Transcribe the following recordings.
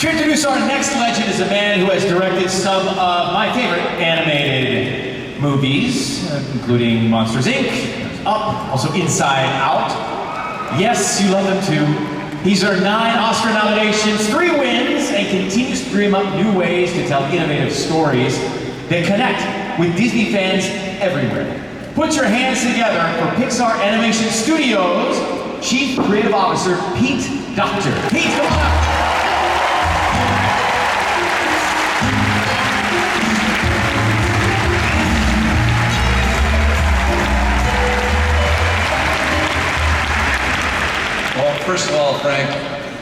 To introduce our next legend is a man who has directed some of my favorite animated movies, including Monsters, Inc., Up, also Inside Out. Yes, you love them too. He's earned 9 Oscar nominations, 3 wins, and continues to dream up new ways to tell innovative stories that connect with Disney fans everywhere. Put your hands together for Pixar Animation Studios Chief Creative Officer Pete Docter. Pete, come on up. Well, first of all, Frank,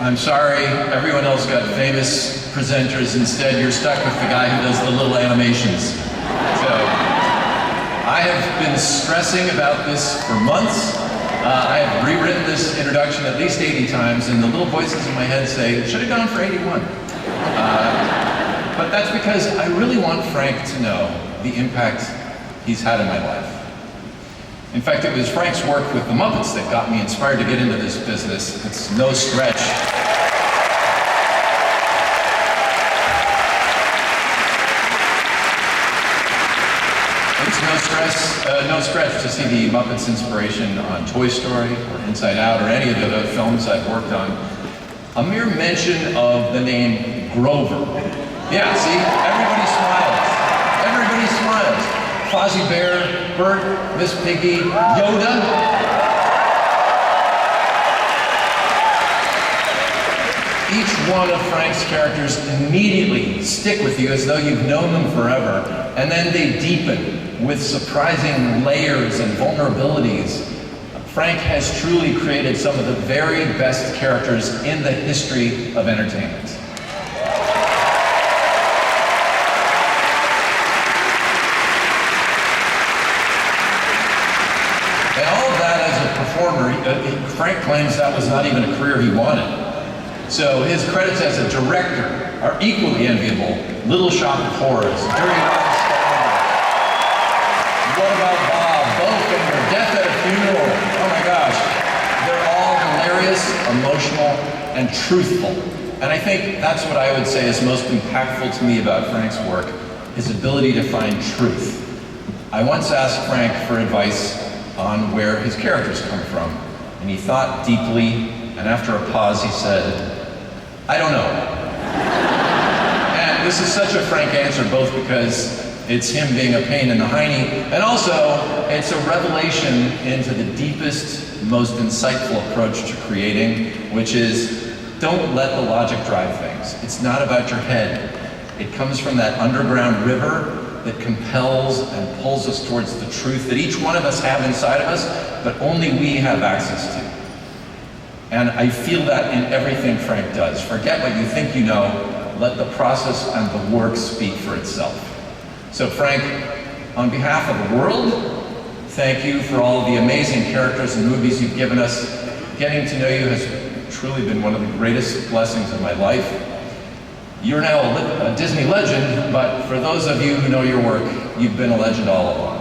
I'm sorry everyone else got famous presenters. Instead, you're stuck with the guy who does the little animations. So, I have been stressing about this for months. I have rewritten this introduction at least 80 times, and the little voices in my head say, it should have gone for 81. But that's because I really want Frank to know the impact he's had in my life. In fact, it was Frank's work with the Muppets that got me inspired to get into this business. It's no stretch. It's no stretch to see the Muppets' inspiration on Toy Story or Inside Out or any of the films I've worked on. A mere mention of the name Grover. Yeah, see, everybody smiles. Everybody smiles. Fozzie Bear, Bert, Miss Piggy, Yoda. Each one of Frank's characters immediately stick with you as though you've known them forever, and then they deepen with surprising layers and vulnerabilities. Frank has truly created some of the very best characters in the history of entertainment. And all of that as a performer, Frank claims that was not even a career he wanted. So his credits as a director are equally enviable. Little Shop of Horrors, Dirty Rotten Scoundrel, What About Bob, Bowfinger, Death at a Funeral. Oh my gosh. They're all hilarious, emotional, and truthful. And I think that's what I would say is most impactful to me about Frank's work, his ability to find truth. I once asked Frank for advice on where his characters come from, and he thought deeply, and after a pause he said, I don't know. And this is such a frank answer, both because it's him being a pain in the hiney, and also it's a revelation into the deepest, most insightful approach to creating, which is don't let the logic drive things. It's not about your head. It comes from that underground river that compels and pulls us towards the truth that each one of us have inside of us, but only we have access to. And I feel that in everything Frank does. Forget what you think you know, let the process and the work speak for itself. So Frank, on behalf of the world, thank you for all the amazing characters and movies you've given us. Getting to know you has truly been one of the greatest blessings of my life. You're now a Disney legend, but for those of you who know your work, you've been a legend all along.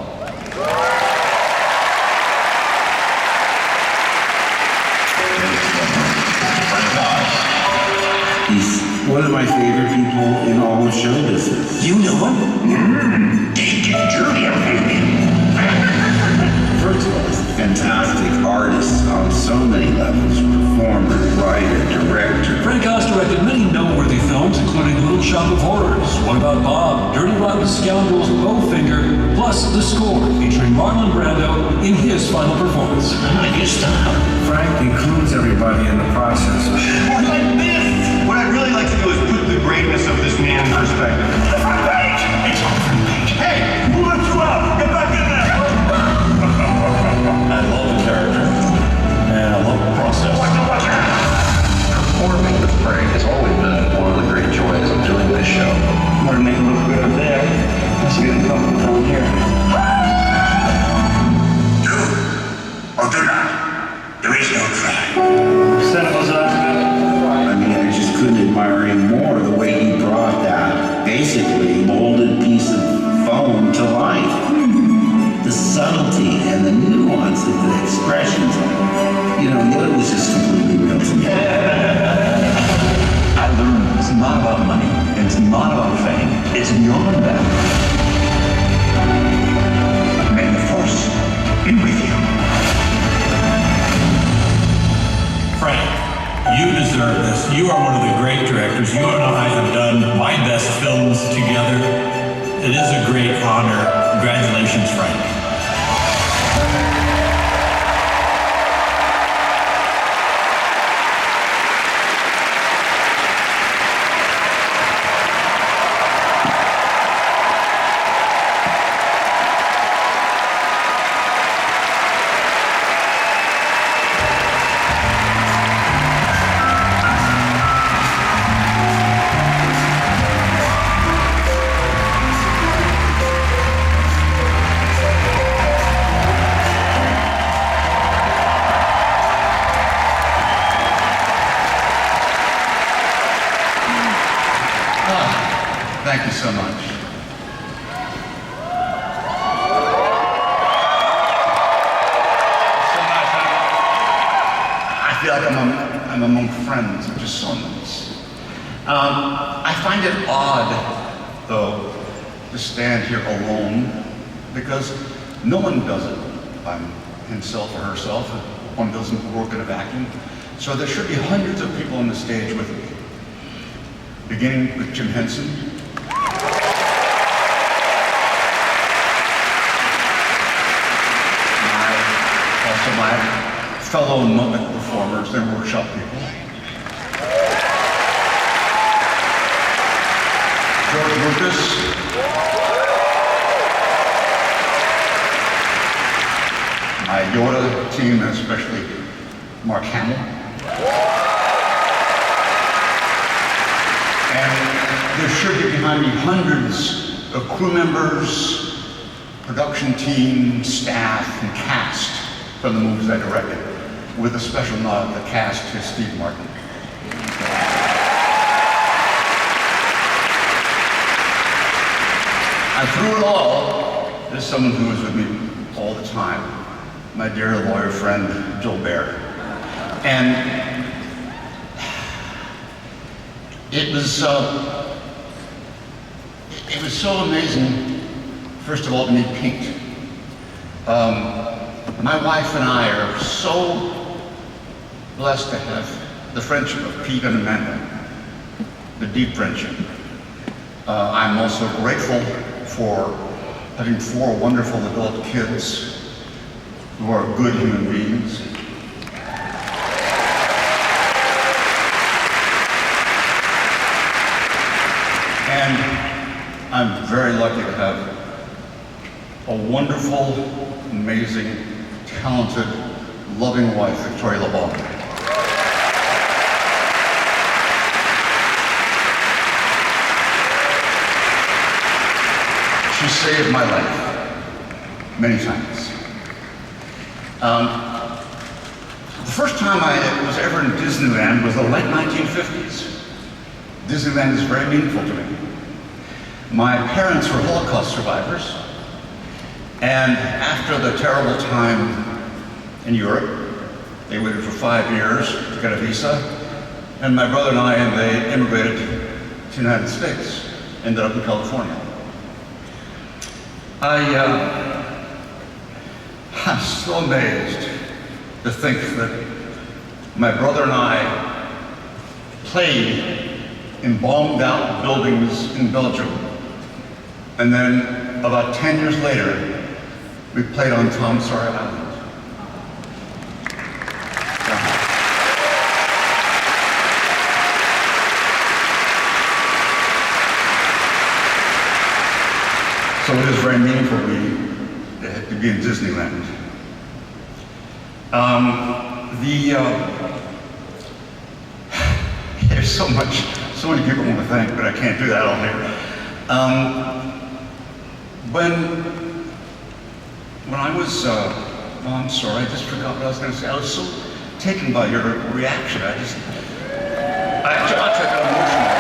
He's one of my favorite people in all of show business. You know him? Julia. Virtuoso, fantastic artist on so many levels. Performer, writer, director. Frank has directed many noteworthy films, including Little Shop of Horrors, What About Bob, Dirty Rotten Scoundrels, Bowfinger, plus the score featuring Marlon Brando in his final performance. I like your style. Frank includes everybody in the process. Or like this! What I'd really like to do is put the greatness of this man in perspective. The front page! It's on the front page. Hey! Who let you out? Get back in there! I love the character, and I love the process. Performing with Frank has always been one of the great joys of doing this show. I'm gonna make it look good up there. Let's get a couple down here. Do or do not. There is no try. I mean, I just couldn't admire him more, the way he brought that basically molded piece of foam to you are one of the great directors. You and I have done my best films together. It is a great honor. Congratulations, Frank. Thank you so much. I feel like I'm among friends, which is so nice. I find it odd, though, to stand here alone, because no one does it by himself or herself. One doesn't work in a vacuum. So there should be hundreds of people on the stage with me, beginning with Jim Henson. Also my fellow Muppet performers and workshop people. George Lucas. My Yoda team, and especially Mark Hamill. And there should be behind me hundreds of crew members, production team, staff, and cast from the movies I directed, with a special nod of the cast to Steve Martin. And through it all, there's someone who is with me all the time, my dear lawyer friend, Joel Baer. And it was so amazing, first of all, to meet Pete. My wife and I are so blessed to have the friendship of Pete and Amanda, the deep friendship. I'm also grateful for having 4 wonderful adult kids who are good human beings. And I'm very lucky to have a wonderful, amazing, talented, loving wife, Victoria LeBon. She saved my life many times. The first time I was ever in Disneyland was the late 1950s. Disneyland is very meaningful to me. My parents were Holocaust survivors, and after the terrible time in Europe, they waited for 5 years to get a visa, and my brother and they immigrated to the United States, ended up in California. I'm so amazed to think that my brother and I played in bombed out buildings in Belgium, and then about 10 years later, we played on Tom Sawyer Island. So it is very meaningful to me to be in Disneyland. There's so many people I want to thank, but I can't do that all here. When I was, oh, I'm sorry, I just forgot what I was going to say. I was so taken by your reaction. I got emotional.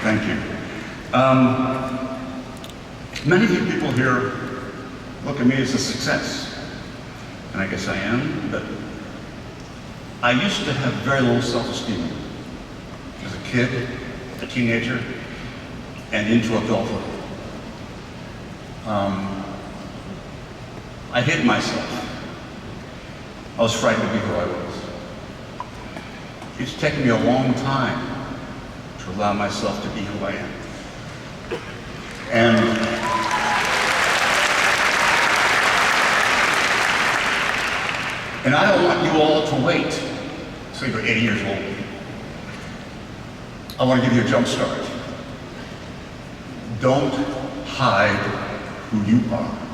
Thank you. Many of you people here look at me as a success. and I guess I am, but I used to have very little self-esteem. As a kid, a teenager, and into adulthood. I hid myself. I was frightened to be who I was. It's taken me a long time to allow myself to be who I am. And I don't want you all to wait till you're 80 years old. I want to give you a jump start. Don't hide who you are.